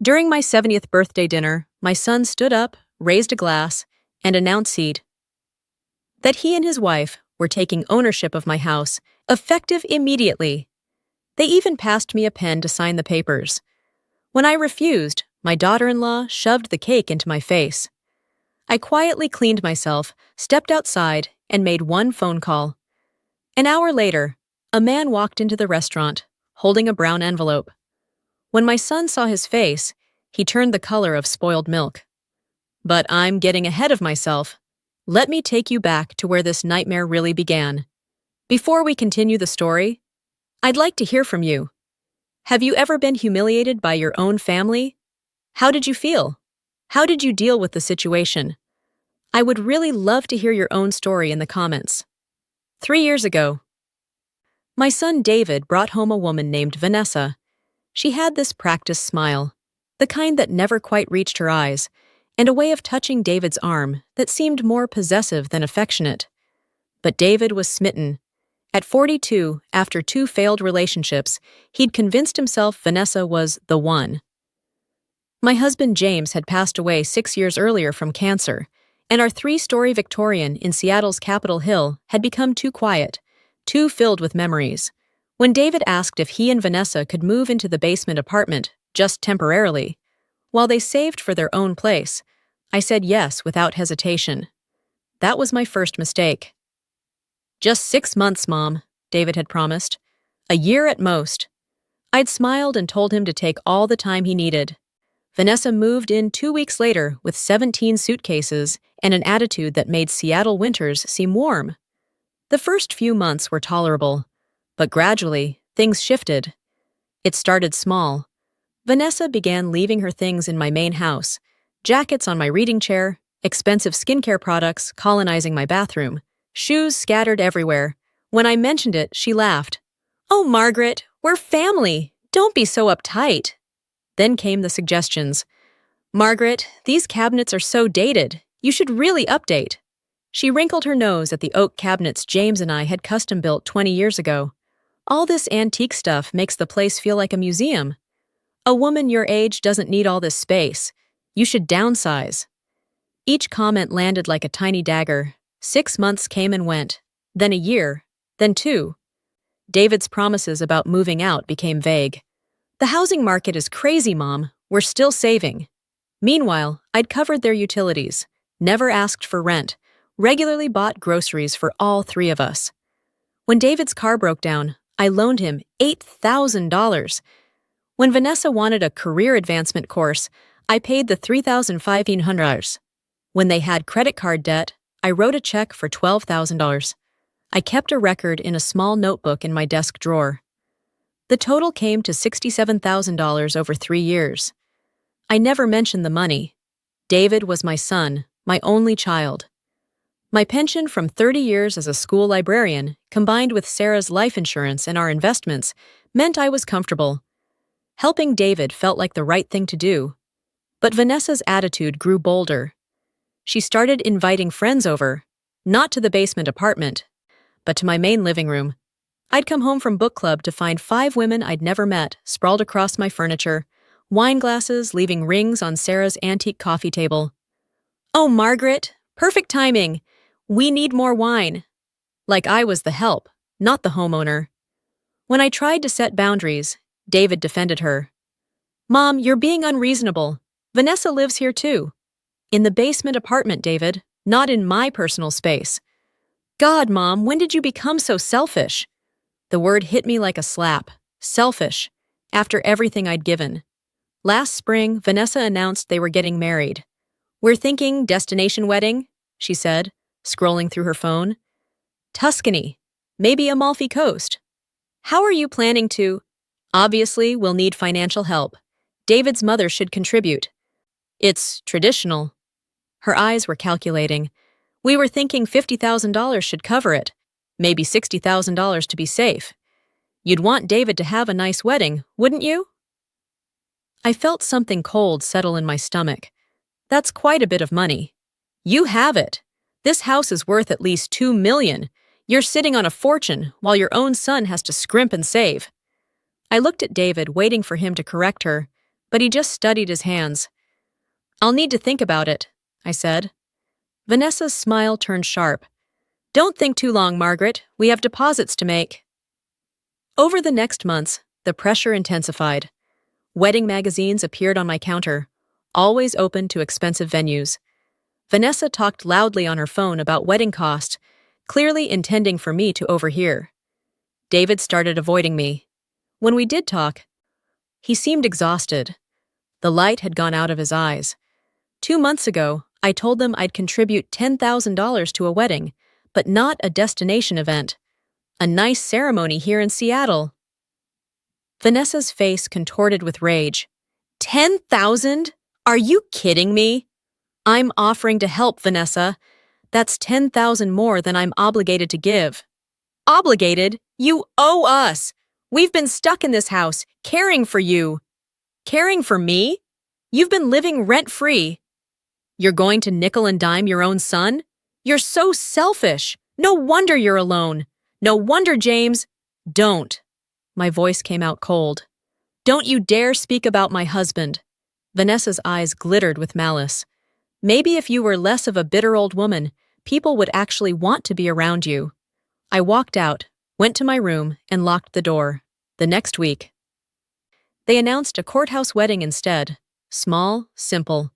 During my 70th birthday dinner, my son stood up, raised a glass, and announced that he and his wife were taking ownership of my house, effective immediately. They even passed me a pen to sign the papers. When I refused, my daughter-in-law shoved the cake into my face. I quietly cleaned myself, stepped outside, and made one phone call. An hour later, a man walked into the restaurant, holding a brown envelope. When my son saw his face, he turned the color of spoiled milk. But I'm getting ahead of myself. Let me take you back to where this nightmare really began. Before we continue the story, I'd like to hear from you. Have you ever been humiliated by your own family? How did you feel? How did you deal with the situation? I would really love to hear your own story in the comments. 3 years ago, my son David brought home a woman named Vanessa. She had this practiced smile, the kind that never quite reached her eyes, and a way of touching David's arm that seemed more possessive than affectionate. But David was smitten. At 42, after 2 failed relationships, he'd convinced himself Vanessa was the one. My husband James had passed away 6 years earlier from cancer, and our 3-story Victorian in Seattle's Capitol Hill had become too quiet, too filled with memories. When David asked if he and Vanessa could move into the basement apartment, just temporarily, while they saved for their own place, I said yes without hesitation. That was my first mistake. "Just 6 months, Mom," David had promised. "A year at most." I'd smiled and told him to take all the time he needed. Vanessa moved in 2 weeks later with 17 suitcases and an attitude that made Seattle winters seem warm. The first few months were tolerable, but gradually, things shifted. It started small. Vanessa began leaving her things in my main house, jackets on my reading chair, expensive skincare products colonizing my bathroom, shoes scattered everywhere. When I mentioned it, she laughed. "Oh, Margaret, we're family. Don't be so uptight." Then came the suggestions. "Margaret, these cabinets are so dated. You should really update." She wrinkled her nose at the oak cabinets James and I had custom-built 20 years ago. "All this antique stuff makes the place feel like a museum. A woman your age doesn't need all this space. You should downsize." Each comment landed like a tiny dagger. 6 months came and went, then a year, then 2. David's promises about moving out became vague. "The housing market is crazy, Mom. We're still saving." Meanwhile, I'd covered their utilities, never asked for rent, regularly bought groceries for all 3 of us. When David's car broke down, I loaned him $8,000. When Vanessa wanted a career advancement course, I paid the $3,500. When they had credit card debt, I wrote a check for $12,000. I kept a record in a small notebook in my desk drawer. The total came to $67,000 over 3 years. I never mentioned the money. David was my son, my only child. My pension from 30 years as a school librarian, combined with Sarah's life insurance and our investments, meant I was comfortable. Helping David felt like the right thing to do. But Vanessa's attitude grew bolder. She started inviting friends over, not to the basement apartment, but to my main living room. I'd come home from book club to find 5 women I'd never met sprawled across my furniture, wine glasses leaving rings on Sarah's antique coffee table. "Oh, Margaret, perfect timing. We need more wine." Like I was the help, not the homeowner. When I tried to set boundaries, David defended her. "Mom, you're being unreasonable. Vanessa lives here too. In the basement apartment, David, not in my personal space." "God, Mom, when did you become so selfish?" The word hit me like a slap. Selfish, after everything I'd given. Last spring, Vanessa announced they were getting married. "We're thinking destination wedding," she said, scrolling through her phone. "Tuscany, maybe Amalfi Coast. How are you planning to?" "Obviously, we'll need financial help. David's mother should contribute." "It's traditional." Her eyes were calculating. "We were thinking $50,000 should cover it. Maybe $60,000 to be safe. You'd want David to have a nice wedding, wouldn't you?" I felt something cold settle in my stomach. "That's quite a bit of money." "You have it. This house is worth at least $2 million. You're sitting on a fortune while your own son has to scrimp and save." I looked at David, waiting for him to correct her, but he just studied his hands. "I'll need to think about it," I said. Vanessa's smile turned sharp. "Don't think too long, Margaret. We have deposits to make." Over the next months, the pressure intensified. Wedding magazines appeared on my counter, always open to expensive venues. Vanessa talked loudly on her phone about wedding costs, clearly intending for me to overhear. David started avoiding me. When we did talk, he seemed exhausted. The light had gone out of his eyes. 2 months ago, I told them I'd contribute $10,000 to a wedding, but not a destination event. A nice ceremony here in Seattle. Vanessa's face contorted with rage. 10,000? Are you kidding me? I'm offering to help, Vanessa. That's 10,000 more than I'm obligated to give. Obligated? You owe us. We've been stuck in this house, caring for you. Caring for me? You've been living rent-free. You're going to nickel and dime your own son? You're so selfish. No wonder you're alone. No wonder, James. Don't. My voice came out cold. Don't you dare speak about my husband. Vanessa's eyes glittered with malice. Maybe if you were less of a bitter old woman, people would actually want to be around you. I walked out, went to my room, and locked the door. The next week, they announced a courthouse wedding instead. Small, simple.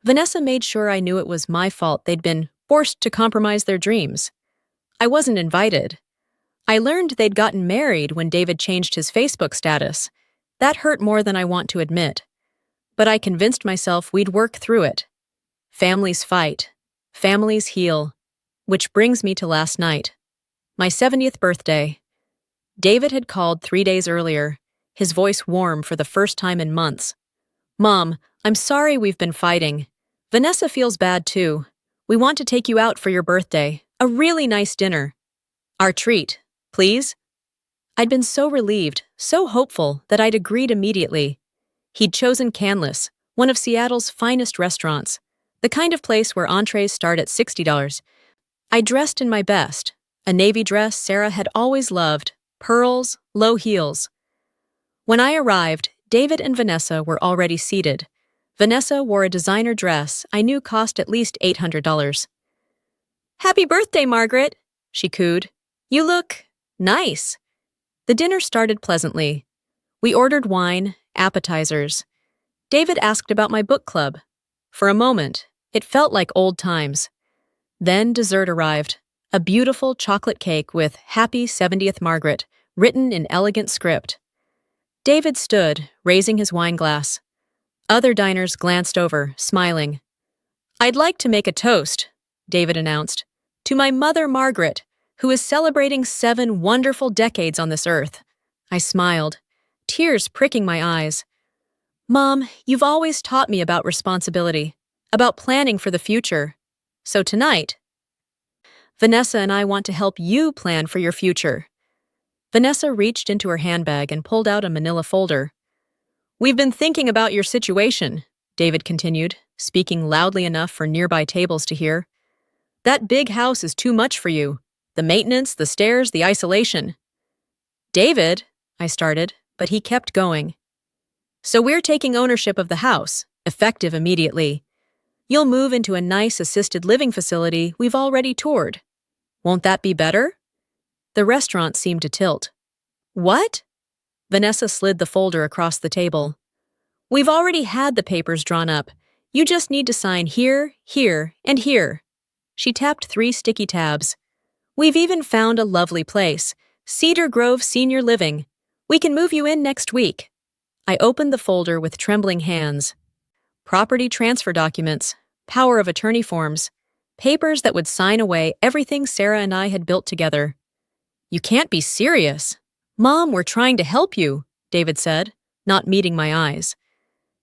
Vanessa made sure I knew it was my fault they'd been forced to compromise their dreams. I wasn't invited. I learned they'd gotten married when David changed his Facebook status. That hurt more than I want to admit. But I convinced myself we'd work through it. Families fight. Families heal. Which brings me to last night. My 70th birthday. David had called 3 days earlier, his voice warm for the first time in months. "Mom, I'm sorry we've been fighting. Vanessa feels bad too. We want to take you out for your birthday. A really nice dinner. Our treat, please?" I'd been so relieved, so hopeful, that I'd agreed immediately. He'd chosen Canlis, one of Seattle's finest restaurants, the kind of place where entrees start at $60. I dressed in my best, a navy dress Sarah had always loved, pearls, low heels. When I arrived, David and Vanessa were already seated. Vanessa wore a designer dress I knew cost at least $800. "Happy birthday, Margaret," she cooed. "You look nice." The dinner started pleasantly. We ordered wine, appetizers. David asked about my book club. For a moment, it felt like old times. Then dessert arrived, a beautiful chocolate cake with "Happy 70th Margaret" written in elegant script. David stood, raising his wine glass. Other diners glanced over, smiling. "I'd like to make a toast," David announced, "to my mother Margaret, who is celebrating 7 wonderful decades on this earth." I smiled, tears pricking my eyes. "Mom, you've always taught me about responsibility, about planning for the future. So tonight, Vanessa and I want to help you plan for your future." Vanessa reached into her handbag and pulled out a manila folder. "We've been thinking about your situation," David continued, speaking loudly enough for nearby tables to hear. "That big house is too much for you. The maintenance, the stairs, the isolation." "David," I started, but he kept going. "So we're taking ownership of the house, effective immediately. You'll move into a nice assisted living facility we've already toured. Won't that be better?" The restaurant seemed to tilt. "What?" Vanessa slid the folder across the table. "We've already had the papers drawn up. You just need to sign here, here, and here." She tapped 3 sticky tabs. "We've even found a lovely place, Cedar Grove Senior Living. We can move you in next week." I opened the folder with trembling hands. Property transfer documents, power of attorney forms, papers that would sign away everything Sarah and I had built together. "You can't be serious." "Mom, we're trying to help you," David said, not meeting my eyes.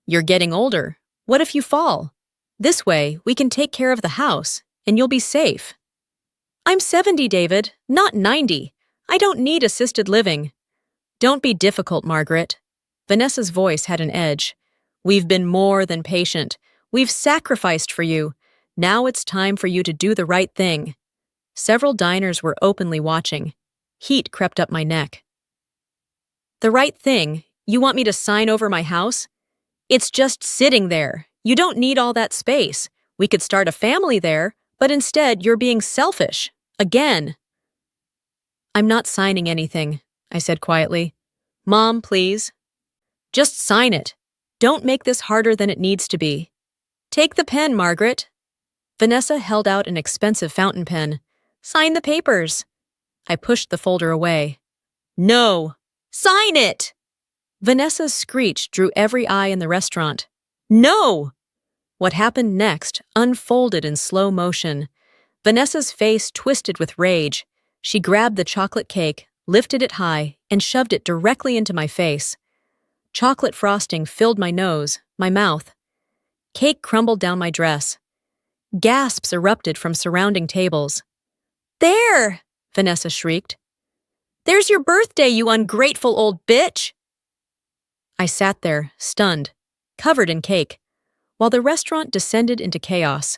"You're getting older. What if you fall? This way, we can take care of the house, and you'll be safe." "I'm 70, David, not 90. I don't need assisted living." "Don't be difficult, Margaret." Vanessa's voice had an edge. "We've been more than patient. We've sacrificed for you. Now it's time for you to do the right thing." Several diners were openly watching. Heat crept up my neck. "The right thing? You want me to sign over my house?" It's just sitting there. You don't need all that space. We could start a family there, but instead you're being selfish. Again. I'm not signing anything, I said quietly. Mom, please. Just sign it. Don't make this harder than it needs to be. Take the pen, Margaret. Vanessa held out an expensive fountain pen. Sign the papers. I pushed the folder away. No! Sign it! Vanessa's screech drew every eye in the restaurant. No! What happened next unfolded in slow motion. Vanessa's face twisted with rage. She grabbed the chocolate cake, lifted it high, and shoved it directly into my face. Chocolate frosting filled my nose, my mouth. Cake crumbled down my dress. Gasps erupted from surrounding tables. There! Vanessa shrieked. There's your birthday, you ungrateful old bitch! I sat there, stunned, covered in cake, while the restaurant descended into chaos.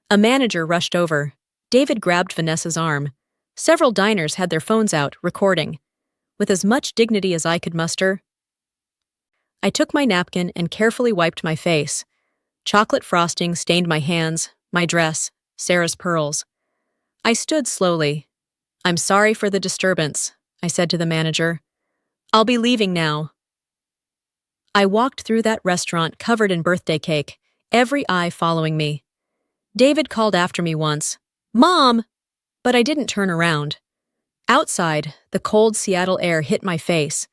A manager rushed over. David grabbed Vanessa's arm. Several diners had their phones out, recording. With as much dignity as I could muster, I took my napkin and carefully wiped my face. Chocolate frosting stained my hands, my dress, Sarah's pearls. I stood slowly. I'm sorry for the disturbance, I said to the manager. I'll be leaving now. I walked through that restaurant covered in birthday cake, every eye following me. David called after me once, Mom! But I didn't turn around. Outside, the cold Seattle air hit my face.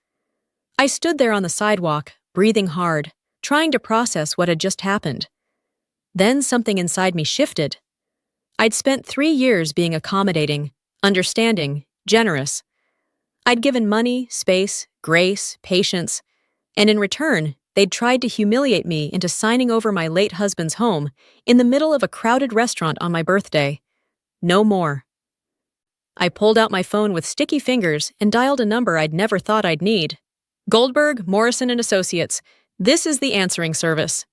I stood there on the sidewalk, breathing hard, trying to process what had just happened. Then something inside me shifted. I'd spent 3 years being accommodating, understanding, generous. I'd given money, space, grace, patience, and in return, they'd tried to humiliate me into signing over my late husband's home in the middle of a crowded restaurant on my birthday. No more. I pulled out my phone with sticky fingers and dialed a number I'd never thought I'd need. Goldberg, Morrison & Associates. This is the answering service.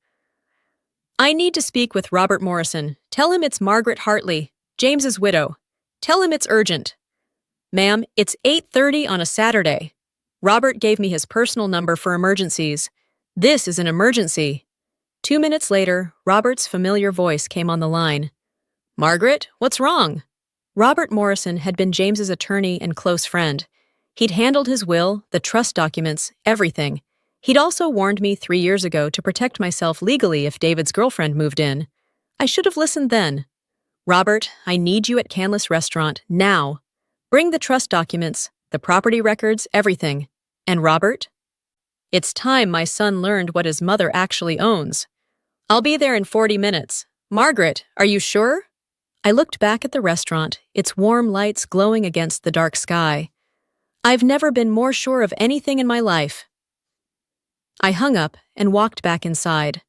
I need to speak with Robert Morrison. Tell him it's Margaret Hartley, James's widow. Tell him it's urgent. Ma'am, it's 8:30 on a Saturday. Robert gave me his personal number for emergencies. This is an emergency. 2 minutes later, Robert's familiar voice came on the line. Margaret, what's wrong? Robert Morrison had been James's attorney and close friend. He'd handled his will, the trust documents, everything. He'd also warned me 3 years ago to protect myself legally if David's girlfriend moved in. I should have listened then. Robert, I need you at Canlis Restaurant, now. Bring the trust documents, the property records, everything. And Robert? It's time my son learned what his mother actually owns. I'll be there in 40 minutes. Margaret, are you sure? I looked back at the restaurant, its warm lights glowing against the dark sky. I've never been more sure of anything in my life. I hung up and walked back inside.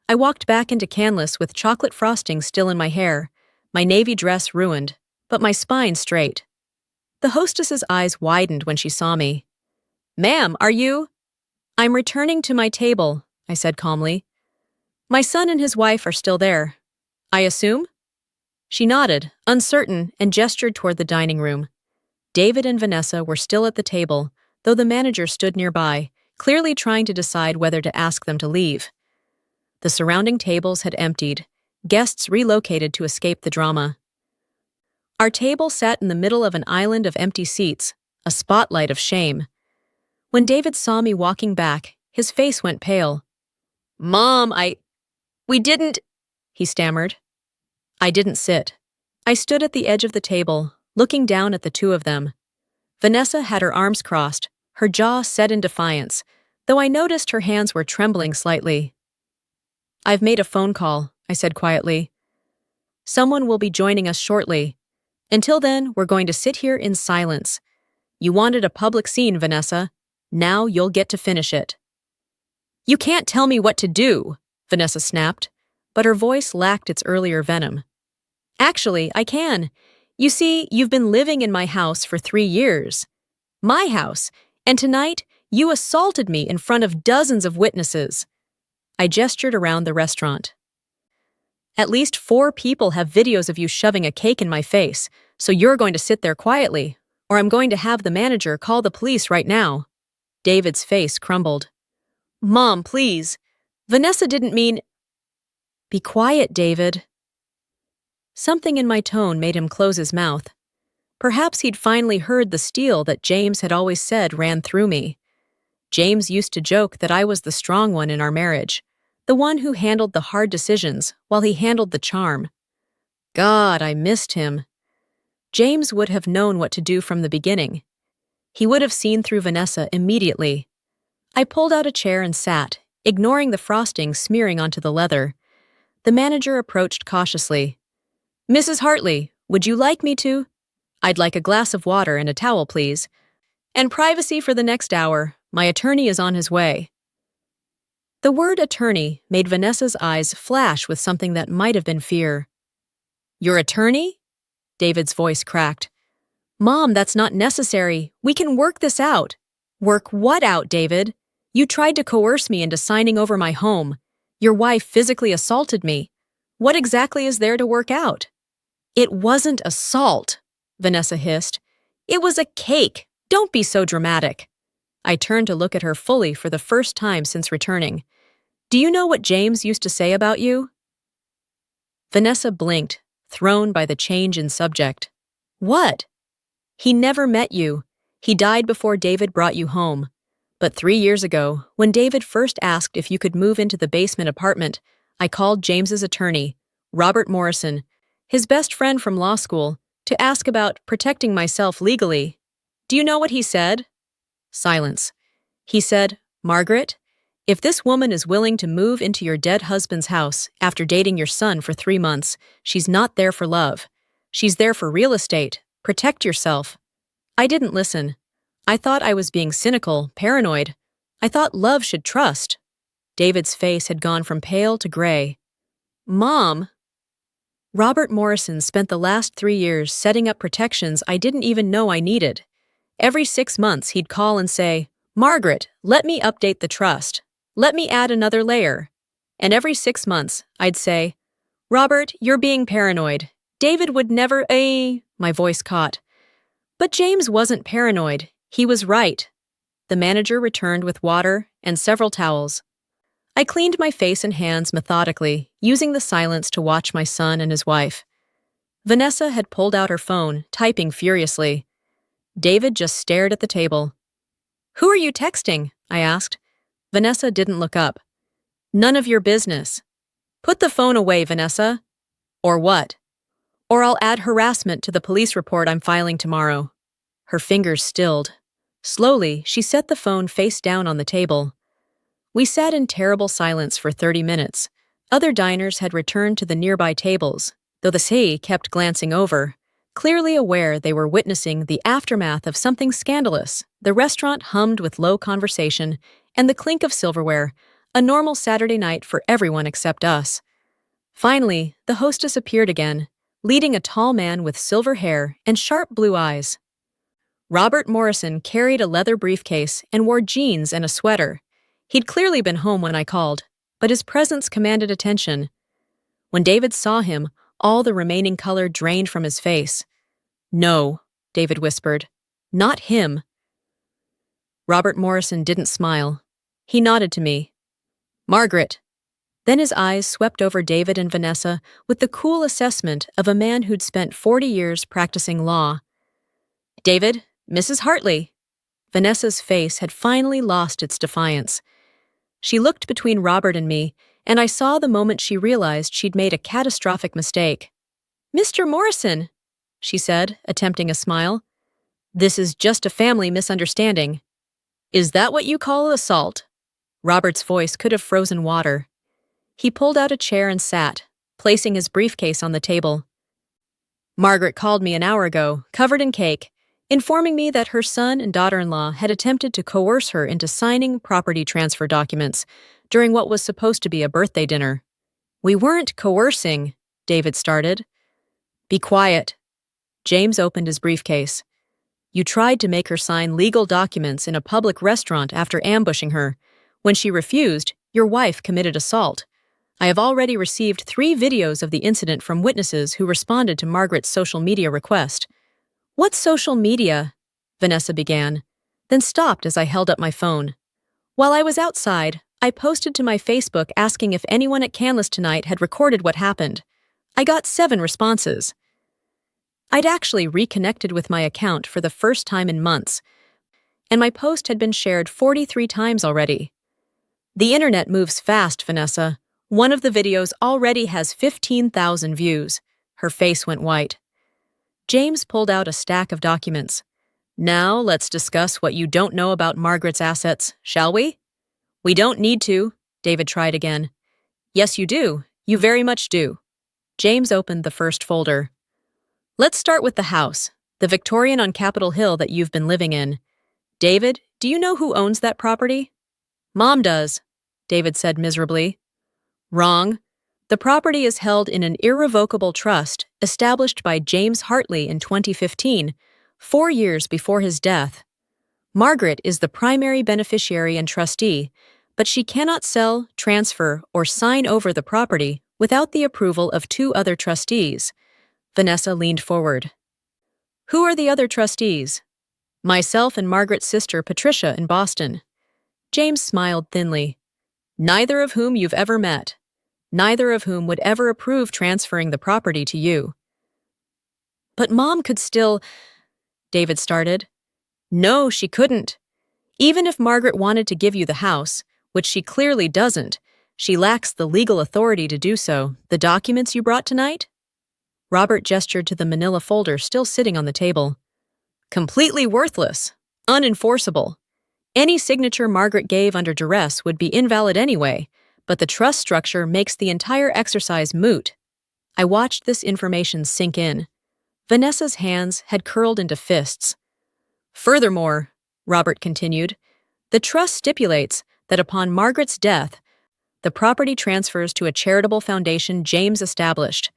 I walked back into Canlis with chocolate frosting still in my hair, my navy dress ruined, but my spine straight. The hostess's eyes widened when she saw me. Ma'am, are you? I'm returning to my table, I said calmly. My son and his wife are still there. I assume? She nodded, uncertain, and gestured toward the dining room. David and Vanessa were still at the table, though the manager stood nearby, clearly trying to decide whether to ask them to leave. The surrounding tables had emptied, guests relocated to escape the drama. Our table sat in the middle of an island of empty seats, a spotlight of shame. When David saw me walking back, his face went pale. Mom, we didn't, he stammered. I didn't sit. I stood at the edge of the table, looking down at the two of them. Vanessa had her arms crossed, her jaw set in defiance, though I noticed her hands were trembling slightly. I've made a phone call, I said quietly. Someone will be joining us shortly. Until then, we're going to sit here in silence. You wanted a public scene, Vanessa. Now you'll get to finish it. You can't tell me what to do, Vanessa snapped, but her voice lacked its earlier venom. Actually, I can. You see, you've been living in my house for 3 years. My house, and tonight, you assaulted me in front of dozens of witnesses. I gestured around the restaurant. At least 4 people have videos of you shoving a cake in my face, so you're going to sit there quietly, or I'm going to have the manager call the police right now. David's face crumbled. Mom, please. Vanessa didn't mean— Be quiet, David. Something in my tone made him close his mouth. Perhaps he'd finally heard the steel that James had always said ran through me. James used to joke that I was the strong one in our marriage, the one who handled the hard decisions while he handled the charm. God, I missed him. James would have known what to do from the beginning. He would have seen through Vanessa immediately. I pulled out a chair and sat, ignoring the frosting smearing onto the leather. The manager approached cautiously. "Mrs. Hartley, would you like me to?" "I'd like a glass of water and a towel, please. And privacy for the next hour. My attorney is on his way." The word attorney made Vanessa's eyes flash with something that might have been fear. "Your attorney?" David's voice cracked. "Mom, that's not necessary. We can work this out." "Work what out, David? You tried to coerce me into signing over my home. Your wife physically assaulted me. What exactly is there to work out?" "It wasn't assault," Vanessa hissed. "It was a cake. Don't be so dramatic." I turned to look at her fully for the first time since returning. "Do you know what James used to say about you?" Vanessa blinked, thrown by the change in subject. "What?" "He never met you. He died before David brought you home. But 3 years ago, when David first asked if you could move into the basement apartment, I called James's attorney, Robert Morrison, his best friend from law school, to ask about protecting myself legally. Do you know what he said?" Silence. He said, "Margaret, if this woman is willing to move into your dead husband's house after dating your son for 3 months, she's not there for love. She's there for real estate. Protect yourself." I didn't listen. I thought I was being cynical, paranoid. I thought love should trust. David's face had gone from pale to gray. "Mom." Robert Morrison spent the last 3 years setting up protections I didn't even know I needed. Every 6 months he'd call and say, "Margaret, let me update the trust. Let me add another layer." And every 6 months I'd say, "Robert, you're being paranoid. David would never— My voice caught. But James wasn't paranoid. He was right. The manager returned with water and several towels. I cleaned my face and hands methodically, using the silence to watch my son and his wife. Vanessa had pulled out her phone, typing furiously. David just stared at the table. "Who are you texting?" I asked. Vanessa didn't look up. "None of your business." "Put the phone away, Vanessa." "Or what?" "Or I'll add harassment to the police report I'm filing tomorrow." Her fingers stilled. Slowly, she set the phone face down on the table. We sat in terrible silence for 30 minutes. Other diners had returned to the nearby tables, though the Sei kept glancing over. Clearly aware they were witnessing the aftermath of something scandalous, the restaurant hummed with low conversation and the clink of silverware, a normal Saturday night for everyone except us. Finally, the hostess appeared again, leading a tall man with silver hair and sharp blue eyes. Robert Morrison carried a leather briefcase and wore jeans and a sweater. He'd clearly been home when I called, but his presence commanded attention. When David saw him, all the remaining color drained from his face. "No," David whispered. "Not him." Robert Morrison didn't smile. He nodded to me. "Margaret." Then his eyes swept over David and Vanessa with the cool assessment of a man who'd spent 40 years practicing law. "David, Mrs. Hartley." Vanessa's face had finally lost its defiance. She looked between Robert and me, and I saw the moment she realized she'd made a catastrophic mistake. "Mr. Morrison," she said, attempting a smile. "This is just a family misunderstanding." "Is that what you call assault?" Robert's voice could have frozen water. He pulled out a chair and sat, placing his briefcase on the table. "Margaret called me an hour ago, covered in cake, informing me that her son and daughter-in-law had attempted to coerce her into signing property transfer documents during what was supposed to be a birthday dinner." "We weren't coercing," David started. "Be quiet." James opened his briefcase. "You tried to make her sign legal documents in a public restaurant after ambushing her. When she refused, your wife committed assault. I have already received 3 videos of the incident from witnesses who responded to Margaret's social media request." "What social media?" Vanessa began, then stopped as I held up my phone. While I was outside, I posted to my Facebook asking if anyone at Canlis tonight had recorded what happened. I got 7 responses. I'd actually reconnected with my account for the first time in months, and my post had been shared 43 times already. The internet moves fast, Vanessa. One of the videos already has 15,000 views. Her face went white. James pulled out a stack of documents. Now let's discuss what you don't know about Margaret's assets, shall we? We don't need to, David tried again. Yes, you do. You very much do. James opened the first folder. Let's start with the house, the Victorian on Capitol Hill that you've been living in. David, do you know who owns that property? Mom does, David said miserably. Wrong. The property is held in an irrevocable trust established by James Hartley in 2015, 4 years before his death. Margaret is the primary beneficiary and trustee, but she cannot sell, transfer, or sign over the property without the approval of 2 other trustees. Vanessa leaned forward. Who are the other trustees? Myself and Margaret's sister Patricia in Boston. James smiled thinly. Neither of whom you've ever met. Neither of whom would ever approve transferring the property to you. But Mom could still... David started. No, she couldn't. Even if Margaret wanted to give you the house, which she clearly doesn't, she lacks the legal authority to do so. The documents you brought tonight? Robert gestured to the manila folder still sitting on the table. Completely worthless. Unenforceable. Any signature Margaret gave under duress would be invalid anyway, but the trust structure makes the entire exercise moot. I watched this information sink in. Vanessa's hands had curled into fists. Furthermore, Robert continued, the trust stipulates that upon Margaret's death, the property transfers to a charitable foundation James established,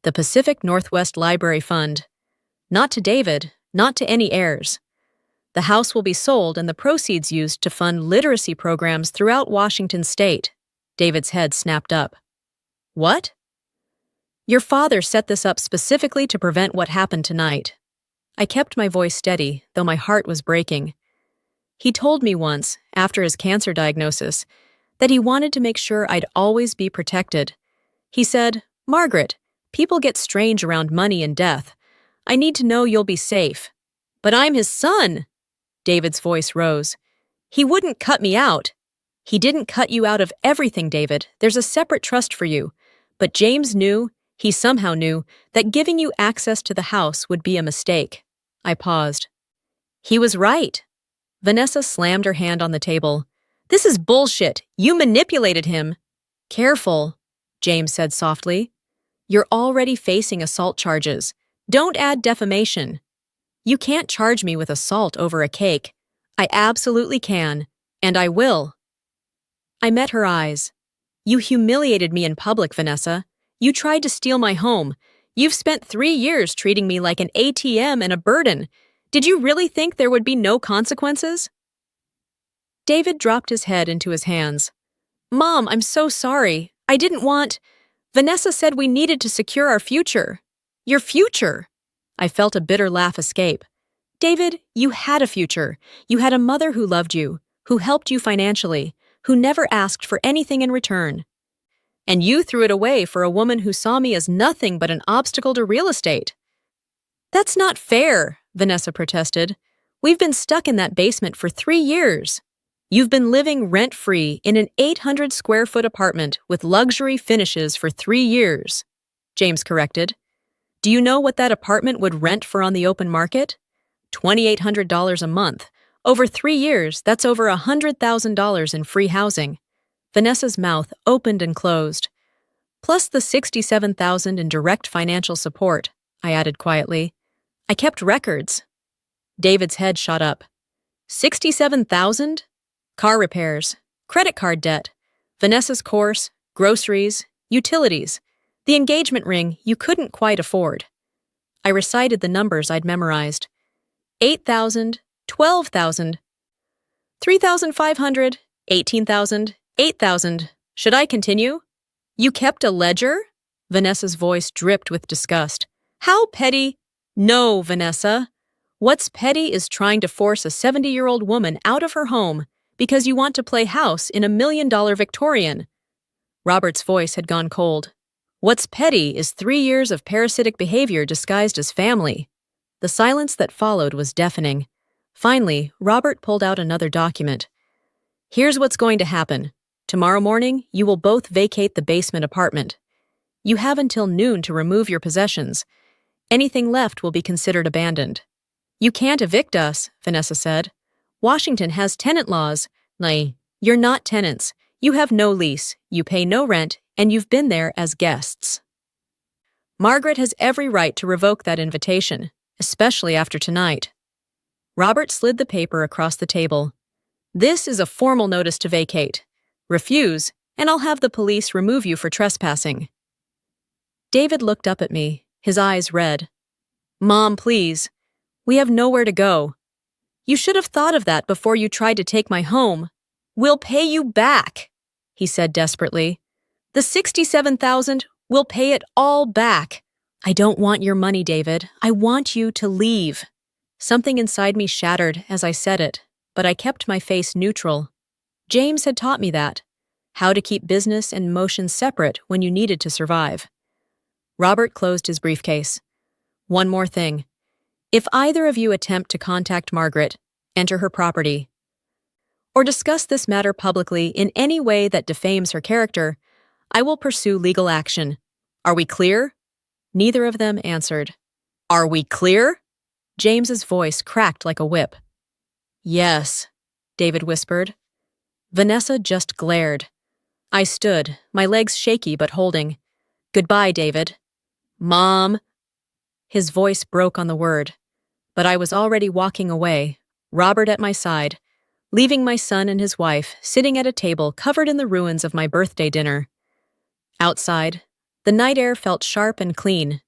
the Pacific Northwest Library Fund. Not to David, not to any heirs. The house will be sold and the proceeds used to fund literacy programs throughout Washington state. David's head snapped up. What? Your father set this up specifically to prevent what happened tonight. I kept my voice steady, though my heart was breaking. He told me once, after his cancer diagnosis, that he wanted to make sure I'd always be protected. He said, Margaret, people get strange around money and death. I need to know you'll be safe. But I'm his son! David's voice rose. He wouldn't cut me out. He didn't cut you out of everything, David. There's a separate trust for you. But James knew, he somehow knew, that giving you access to the house would be a mistake. I paused. He was right. Vanessa slammed her hand on the table. This is bullshit. You manipulated him. Careful, James said softly. You're already facing assault charges. Don't add defamation. You can't charge me with assault over a cake. I absolutely can, and I will. I met her eyes. You humiliated me in public, Vanessa. You tried to steal my home. You've spent 3 years treating me like an ATM and a burden. Did you really think there would be no consequences? David dropped his head into his hands. Mom, I'm so sorry. I didn't want... Vanessa said we needed to secure our future. Your future? I felt a bitter laugh escape. David, you had a future. You had a mother who loved you, who helped you financially, who never asked for anything in return. And you threw it away for a woman who saw me as nothing but an obstacle to real estate. That's not fair, Vanessa protested. We've been stuck in that basement for 3 years. You've been living rent-free in an 800-square-foot apartment with luxury finishes for 3 years, James corrected. Do you know what that apartment would rent for on the open market? $2,800 a month. Over 3 years, that's over $100,000 in free housing. Vanessa's mouth opened and closed. Plus the $67,000 in direct financial support, I added quietly. I kept records. David's head shot up. $67,000? Car repairs, credit card debt, Vanessa's course, groceries, utilities, the engagement ring you couldn't quite afford. I recited the numbers I'd memorized. 8,000, 12,000, 3,500, 18,000, 8,000. Should I continue? You kept a ledger? Vanessa's voice dripped with disgust. How petty? No, Vanessa. What's petty is trying to force a 70-year-old woman out of her home. Because you want to play house in $1 million Victorian. Robert's voice had gone cold. What's petty is 3 years of parasitic behavior disguised as family. The silence that followed was deafening. Finally, Robert pulled out another document. Here's what's going to happen. Tomorrow morning, you will both vacate the basement apartment. You have until noon to remove your possessions. Anything left will be considered abandoned. You can't evict us, Vanessa said. Washington has tenant laws. Nay, you're not tenants. You have no lease, you pay no rent, and you've been there as guests. Margaret has every right to revoke that invitation, especially after tonight. Robert slid the paper across the table. This is a formal notice to vacate. Refuse, and I'll have the police remove you for trespassing. David looked up at me, his eyes red. Mom, please. We have nowhere to go. You should have thought of that before you tried to take my home. We'll pay you back, he said desperately. The $67,000, we'll pay it all back. I don't want your money, David. I want you to leave. Something inside me shattered as I said it, but I kept my face neutral. James had taught me that. How to keep business and emotion separate when you needed to survive. Robert closed his briefcase. One more thing. If either of you attempt to contact Margaret, enter her property, or discuss this matter publicly in any way that defames her character, I will pursue legal action. Are we clear? Neither of them answered. Are we clear? James's voice cracked like a whip. Yes, David whispered. Vanessa just glared. I stood, my legs shaky but holding. Goodbye, David. Mom. His voice broke on the word, but I was already walking away, Robert at my side, leaving my son and his wife sitting at a table covered in the ruins of my birthday dinner. Outside, the night air felt sharp and clean.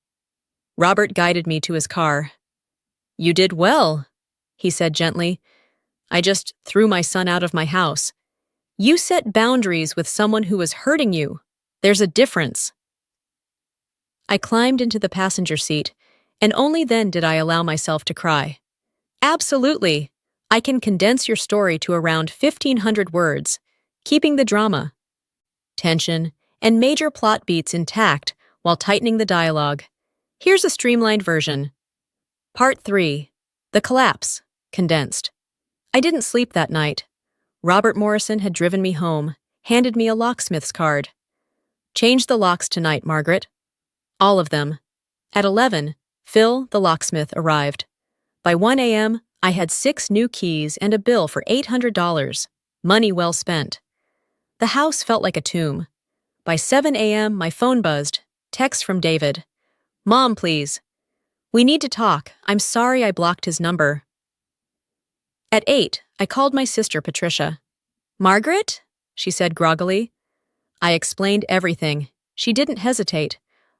Robert guided me to his car. You did well, he said gently. I just threw my son out of my house. You set boundaries with someone who was hurting you. There's a difference. I climbed into the passenger seat, and only then did I allow myself to cry. Absolutely. I can condense your story to around 1,500 words, keeping the drama, tension, and major plot beats intact while tightening the dialogue. Here's a streamlined version. Part 3. The Collapse, condensed. I didn't sleep that night. Robert Morrison had driven me home, handed me a locksmith's card. Change the locks tonight, Margaret. All of them. At 11, Phil, the locksmith, arrived. By 1 a.m., I had 6 new keys and a bill for $800. Money well spent. The house felt like a tomb. By 7 a.m., my phone buzzed. Text from David. Mom, please. We need to talk. I'm sorry I blocked his number. At 8, I called my sister Patricia. Margaret? She said groggily. I explained everything. She didn't hesitate.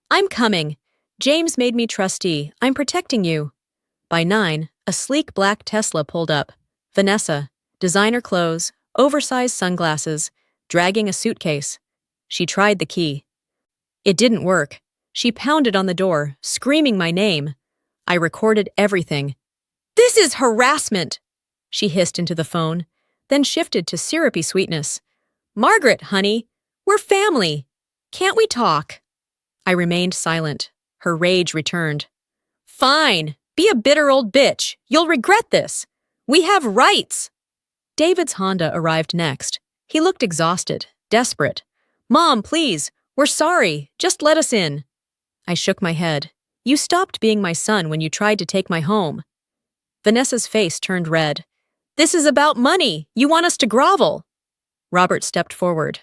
I'm coming. James made me trustee. I'm protecting you. By 9, a sleek black Tesla pulled up. Vanessa, designer clothes, oversized sunglasses, dragging a suitcase. She tried the key. It didn't work. She pounded on the door, screaming my name. I recorded everything. This is harassment, she hissed into the phone, then shifted to syrupy sweetness. Margaret, honey, we're family. Can't we talk? I remained silent. Her rage returned. Fine, be a bitter old bitch. You'll regret this. We have rights. David's Honda arrived next. He looked exhausted, desperate. Mom, please, we're sorry. Just let us in. I shook my head. You stopped being my son when you tried to take my home. Vanessa's face turned red. This is about money. You want us to grovel. Robert stepped forward.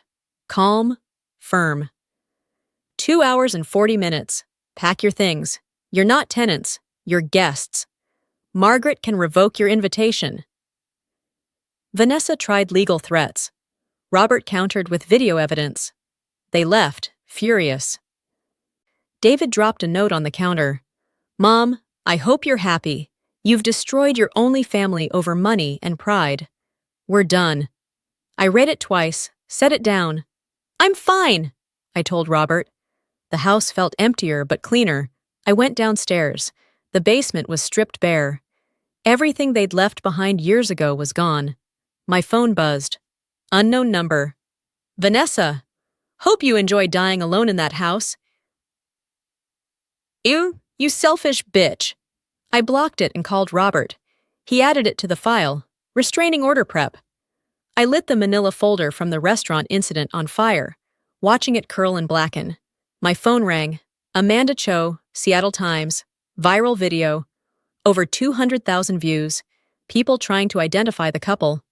Calm, firm. 2 hours and 40 minutes. Pack your things. You're not tenants. You're guests. Margaret can revoke your invitation. Vanessa tried legal threats. Robert countered with video evidence. They left, furious. David dropped a note on the counter. Mom, I hope you're happy. You've destroyed your only family over money and pride. We're done. I read it twice, set it down. I'm fine, I told Robert. The house felt emptier but cleaner. I went downstairs. The basement was stripped bare. Everything they'd left behind years ago was gone. My phone buzzed. Unknown number. Vanessa, hope you enjoy dying alone in that house. Ew, you selfish bitch. I blocked it and called Robert. He added it to the file. Restraining order prep. I lit the manila folder from the restaurant incident on fire, watching it curl and blacken. My phone rang. Amanda Cho, Seattle Times, viral video, over 200,000 views, people trying to identify the couple.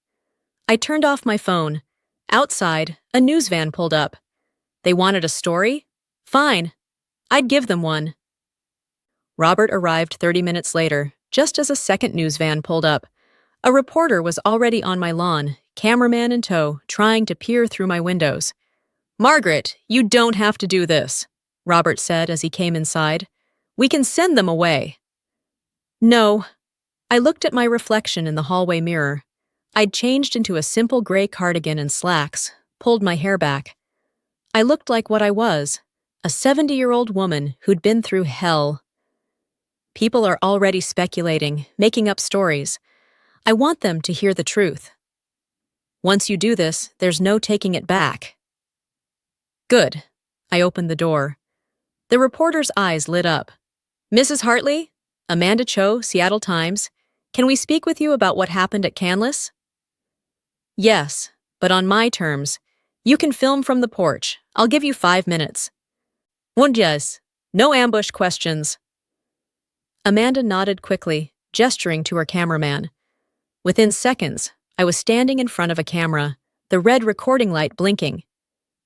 I turned off my phone. Outside, a news van pulled up. They wanted a story? Fine. I'd give them one. Robert arrived 30 minutes later, just as a second news van pulled up. A reporter was already on my lawn, cameraman in tow, trying to peer through my windows. "Margaret, you don't have to do this," Robert said as he came inside. "We can send them away." No. I looked at my reflection in the hallway mirror. I'd changed into a simple gray cardigan and slacks, pulled my hair back. I looked like what I was, a 70-year-old woman who'd been through hell. People are already speculating, making up stories. I want them to hear the truth. Once you do this, there's no taking it back. Good. I opened the door. The reporter's eyes lit up. "Mrs. Hartley? Amanda Cho, Seattle Times. Can we speak with you about what happened at Canlis?" "Yes, but on my terms. You can film from the porch. I'll give you 5 minutes." "Und yes. No ambush questions." Amanda nodded quickly, gesturing to her cameraman. Within seconds, I was standing in front of a camera, the red recording light blinking.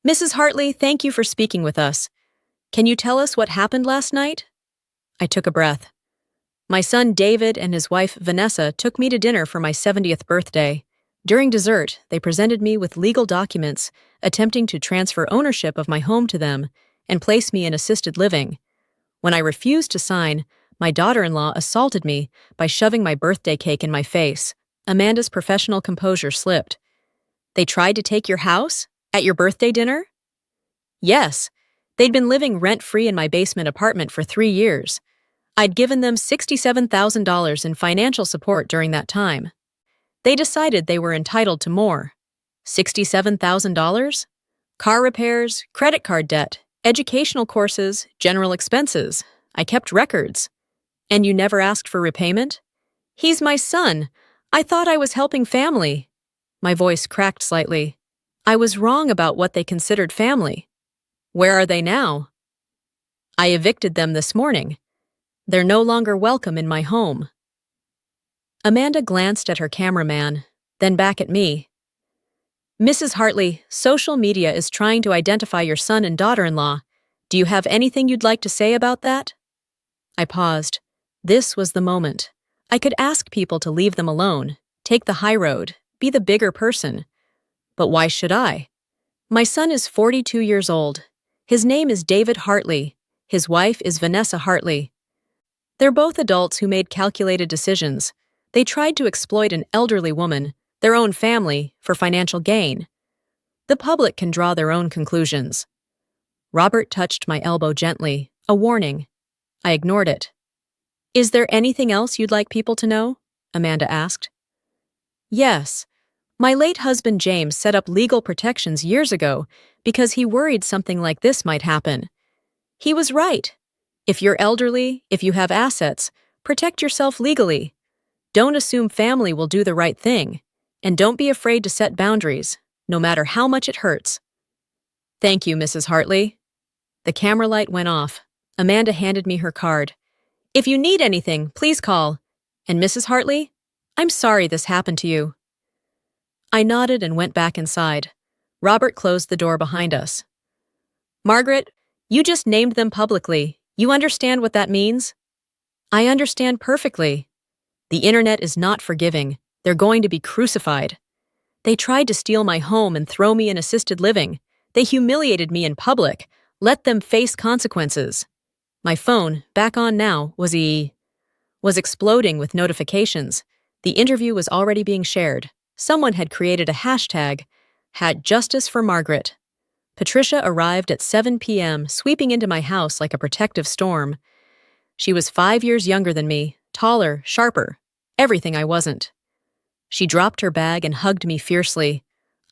"Mrs. Hartley, thank you for speaking with us. Can you tell us what happened last night?" I took a breath. My son David and his wife Vanessa took me to dinner for my 70th birthday. During dessert, they presented me with legal documents attempting to transfer ownership of my home to them and place me in assisted living. When I refused to sign, my daughter-in-law assaulted me by shoving my birthday cake in my face. Amanda's professional composure slipped. "They tried to take your house? At your birthday dinner?" "Yes. They'd been living rent-free in my basement apartment for 3 years. I'd given them $67,000 in financial support during that time. They decided they were entitled to more. $67,000? Car repairs, credit card debt, educational courses, general expenses. I kept records. And you never asked for repayment? He's my son. I thought I was helping family." My voice cracked slightly. I was wrong about what they considered family. "Where are they now?" "I evicted them this morning. They're no longer welcome in my home." Amanda glanced at her cameraman, then back at me. "Mrs. Hartley, social media is trying to identify your son and daughter-in-law. Do you have anything you'd like to say about that?" I paused. This was the moment. I could ask people to leave them alone, take the high road, be the bigger person. But why should I? My son is 42 years old. His name is David Hartley. His wife is Vanessa Hartley. They're both adults who made calculated decisions. They tried to exploit an elderly woman, their own family, for financial gain. The public can draw their own conclusions. Robert touched my elbow gently, a warning. I ignored it. "Is there anything else you'd like people to know?" Amanda asked. "Yes. My late husband James set up legal protections years ago because he worried something like this might happen. He was right. If you're elderly, if you have assets, protect yourself legally. Don't assume family will do the right thing, and don't be afraid to set boundaries, no matter how much it hurts." "Thank you, Mrs. Hartley." The camera light went off. Amanda handed me her card. "If you need anything, please call. And Mrs. Hartley, I'm sorry this happened to you." I nodded and went back inside. Robert closed the door behind us. "Margaret, you just named them publicly. You understand what that means?" "I understand perfectly. The internet is not forgiving. They're going to be crucified. They tried to steal my home and throw me in assisted living. They humiliated me in public. Let them face consequences." My phone, back on now, was exploding with notifications. The interview was already being shared. Someone had created a hashtag, #JusticeForMargaret. Patricia arrived at 7 p.m., sweeping into my house like a protective storm. She was 5 years younger than me, taller, sharper, everything I wasn't. She dropped her bag and hugged me fiercely.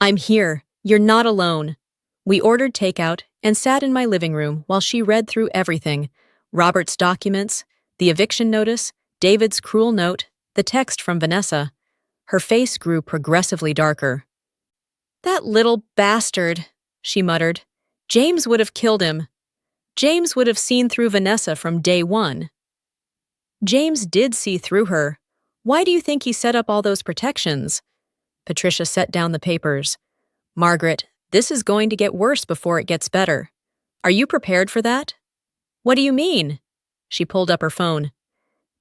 I'm here. You're not alone. We ordered takeout and sat in my living room while she read through everything: Robert's documents, the eviction notice, David's cruel note, the text from Vanessa. Her face grew progressively darker. That little bastard, she muttered. James would have killed him. James would have seen through Vanessa from day one. James did see through her. Why do you think he set up all those protections? Patricia set down the papers. Margaret, this is going to get worse before it gets better. Are you prepared for that? What do you mean? She pulled up her phone.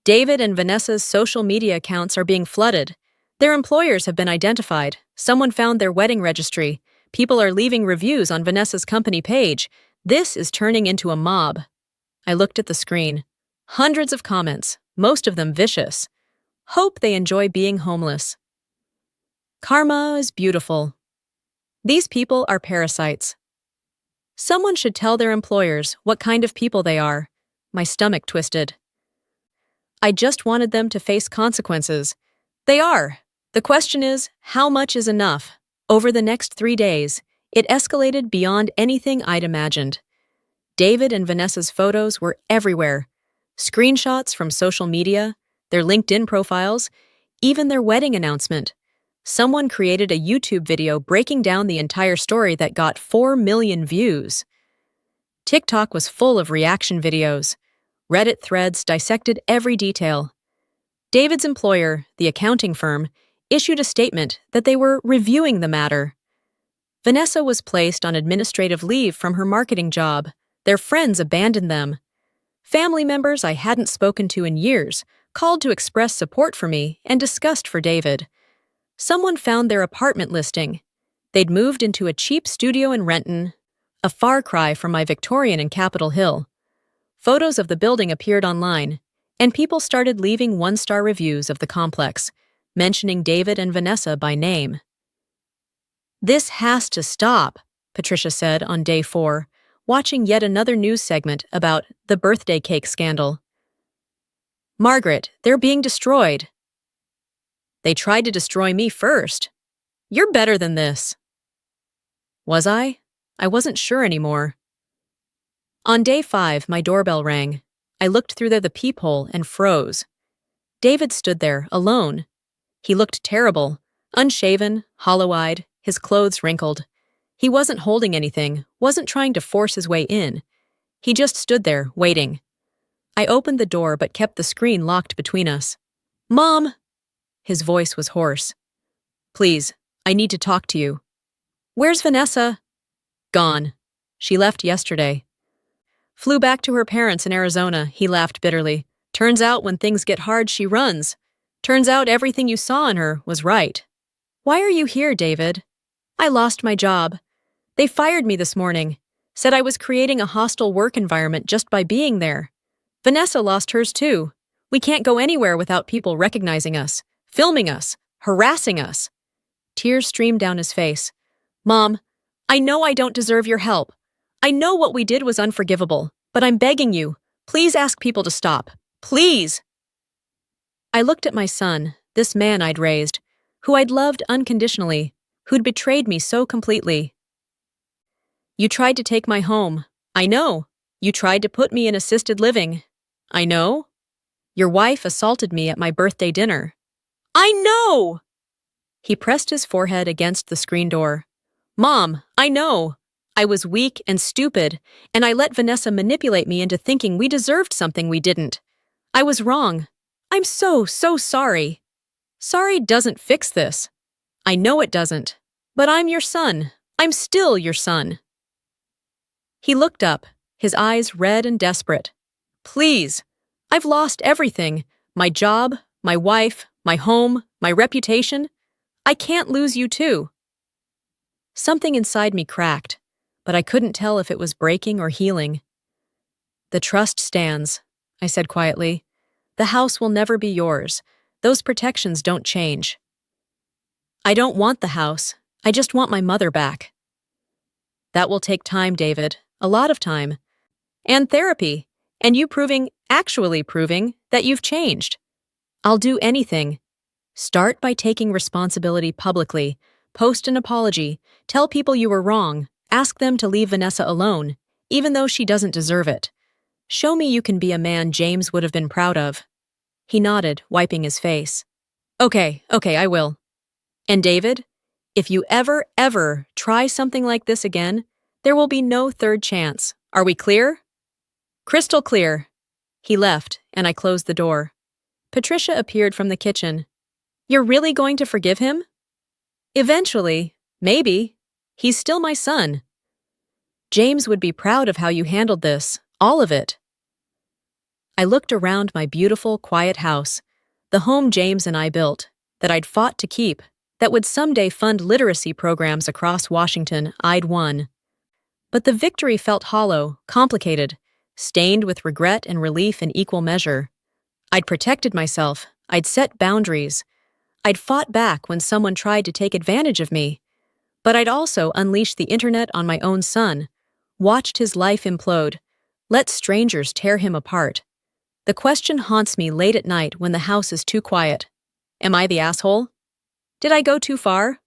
David and Vanessa's social media accounts are being flooded. Their employers have been identified. Someone found their wedding registry. People are leaving reviews on Vanessa's company page. This is turning into a mob. I looked at the screen. Hundreds of comments, most of them vicious. Hope they enjoy being homeless. Karma is beautiful. These people are parasites. Someone should tell their employers what kind of people they are. My stomach twisted. I just wanted them to face consequences. They are. The question is, how much is enough? Over the next 3 days, it escalated beyond anything I'd imagined. David and Vanessa's photos were everywhere. Screenshots from social media, their LinkedIn profiles, even their wedding announcement. Someone created a YouTube video breaking down the entire story that got 4 million views. TikTok was full of reaction videos. Reddit threads dissected every detail. David's employer, the accounting firm, issued a statement that they were reviewing the matter. Vanessa was placed on administrative leave from her marketing job. Their friends abandoned them. Family members I hadn't spoken to in years called to express support for me and disgust for David. Someone found their apartment listing. They'd moved into a cheap studio in Renton, a far cry from my Victorian in Capitol Hill. Photos of the building appeared online, and people started leaving one-star reviews of the complex, mentioning David and Vanessa by name. This has to stop, Patricia said on day 4, watching yet another news segment about the birthday cake scandal. Margaret, they're being destroyed. They tried to destroy me first. You're better than this. Was I? I wasn't sure anymore. On day 5, my doorbell rang. I looked through the peephole and froze. David stood there, alone. He looked terrible, unshaven, hollow-eyed, his clothes wrinkled. He wasn't holding anything, wasn't trying to force his way in. He just stood there, waiting. I opened the door but kept the screen locked between us. Mom! His voice was hoarse. Please, I need to talk to you. Where's Vanessa? Gone. She left yesterday. Flew back to her parents in Arizona, he laughed bitterly. Turns out when things get hard, she runs. Turns out everything you saw in her was right. Why are you here, David? I lost my job. They fired me this morning. Said I was creating a hostile work environment just by being there. Vanessa lost hers too. We can't go anywhere without people recognizing us, filming us, harassing us. Tears streamed down his face. Mom, I know I don't deserve your help. I know what we did was unforgivable, but I'm begging you, please ask people to stop. Please! I looked at my son, this man I'd raised, who I'd loved unconditionally, who'd betrayed me so completely. You tried to take my home. I know. You tried to put me in assisted living. I know. Your wife assaulted me at my birthday dinner. I know! He pressed his forehead against the screen door. Mom, I know. I was weak and stupid, and I let Vanessa manipulate me into thinking we deserved something we didn't. I was wrong. I'm so sorry. Sorry doesn't fix this. I know it doesn't. But I'm your son. I'm still your son. He looked up, his eyes red and desperate. Please. I've lost everything. My job, my wife, my home, my reputation. I can't lose you too. Something inside me cracked, but I couldn't tell if it was breaking or healing. The trust stands, I said quietly. The house will never be yours. Those protections don't change. I don't want the house. I just want my mother back. That will take time, David. A lot of time. And therapy. And you actually proving, that you've changed. I'll do anything. Start by taking responsibility publicly. Post an apology. Tell people you were wrong. Ask them to leave Vanessa alone, even though she doesn't deserve it. Show me you can be a man James would have been proud of. He nodded, wiping his face. Okay, I will. And David, if you ever try something like this again, there will be no third chance. Are we clear? Crystal clear. He left, and I closed the door. Patricia appeared from the kitchen. You're really going to forgive him? Eventually, maybe. He's still my son. James would be proud of how you handled this, all of it. I looked around my beautiful, quiet house, the home James and I built, that I'd fought to keep, that would someday fund literacy programs across Washington. I'd won. But the victory felt hollow, complicated, stained with regret and relief in equal measure. I'd protected myself. I'd set boundaries. I'd fought back when someone tried to take advantage of me. But I'd also unleashed the internet on my own son, watched his life implode, let strangers tear him apart. The question haunts me late at night when the house is too quiet. Am I the asshole? Did I go too far?